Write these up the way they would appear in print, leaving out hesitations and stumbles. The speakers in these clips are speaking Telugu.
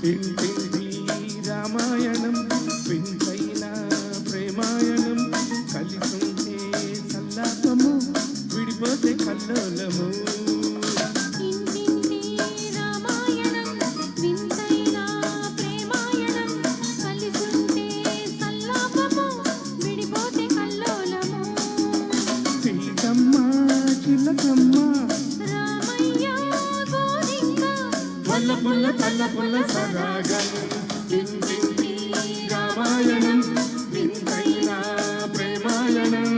ఇంటింటి రామాయణం వింతైన ప్రేమాయణం కలిసుంటే సల్లాపము విడిపోతే కల్లోలము పుల్ల పల్ల పుల్ల సరాగం ఇంటింటి రామాయణం వింతైన ప్రేమాయణం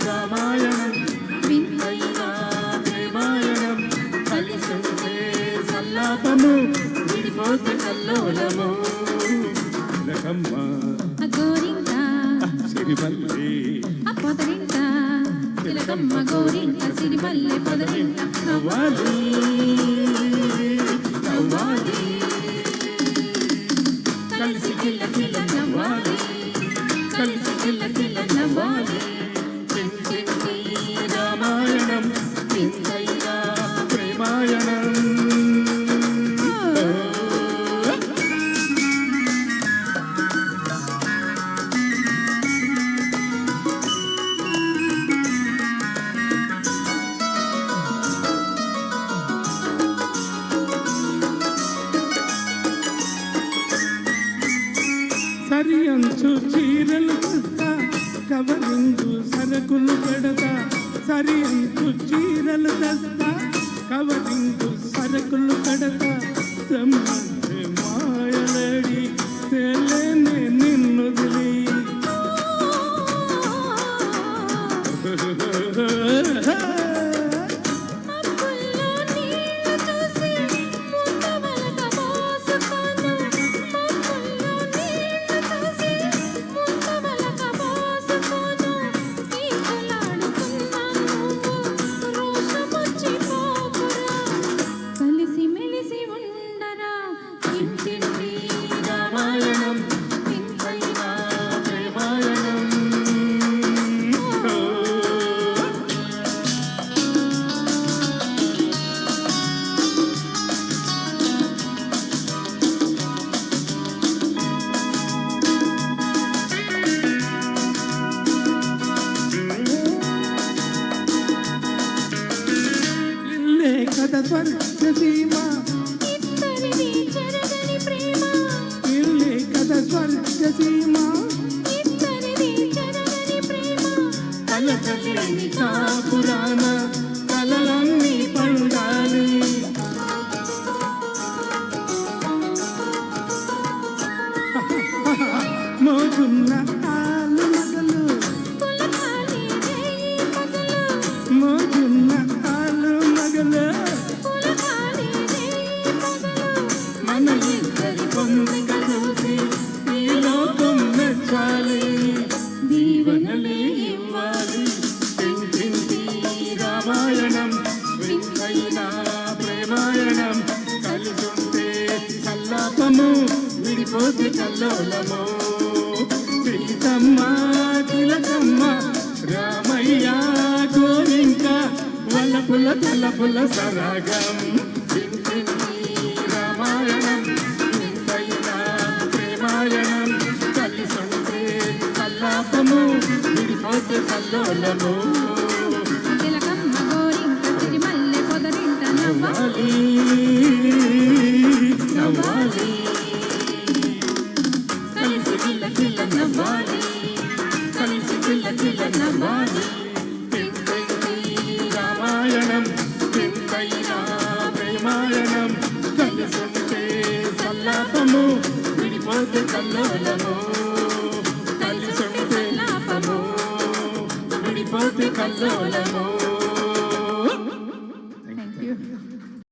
రామాయణం వింతైన ప్రేమాయణం కలిసుంటే సల్లాపము విడిపోతే కల్లోలము లకమ్మ గోరింక సిరిమల్లె పొదరింక తిలకమ్మ గోరింక సిరిమల్లె పొదరింక నవ్వాలి నవ్వాలి కలిసి కిల్ల కిల్ల నవ్వాలి కలిసి కిల్ల కిల్ల నవ్వాలి ఇంటింటి రామాయణం వింతైన ప్రేమాయణం సరియంచు చీరలు తెస్తా కవరింగు సరుకులు పెడతా సరియంచు చీరలు తెస్తా కవరింగు సరుకులు పెడతా రమ్మంటే మాయలేడి తెలియనే నిన్నుదిలి స్వర్గసీమ ఇద్దరిది చెరగని ప్రేమ ఇల్లే కథ స్వర్గసీమ ఇద్దరిది చెరగని ప్రేమ కలకలేని కాపురాణ కలలన్నీ పండాలి మోగున్న ఆలు మగలు మోగున్న ఆలు మగలు మన ఇద్దరి పొందిక చూసి ఈ లోకం మెచ్చాలి దీవెనలే ఇవ్వాలి ఇంటింటి రామాయణం వింతైన ప్రేమాయణం కలిసుంటే కల్లాపము విడిపోతే కల్లోలము సీతమ్మ తిలకమ్మ రామయ్య గోరింక వల్లపుల తలపుల సరాగం రామాయణం వింతైన ప్రేమాయణం కలిసుంటే కల్లాపము సల్లాపము విడిపోతే కల్లోలము తిలకమ్మ గోరింక సిరిమల్లె పొదరింట నవ్వాలి నవ్వాలి కలిసి కిల్ల కిల్ల నవ్వాలి కలిసి కిల్ల కిల్ల నవ్వాలి తింటై రామాయణం తింటైనా ప్రేమాయణం కలిసుంటే సల్లాపము విడిపోతే కల్లోలము కలిసుంటే సల్లాపము విడిపోతే కల్లోలము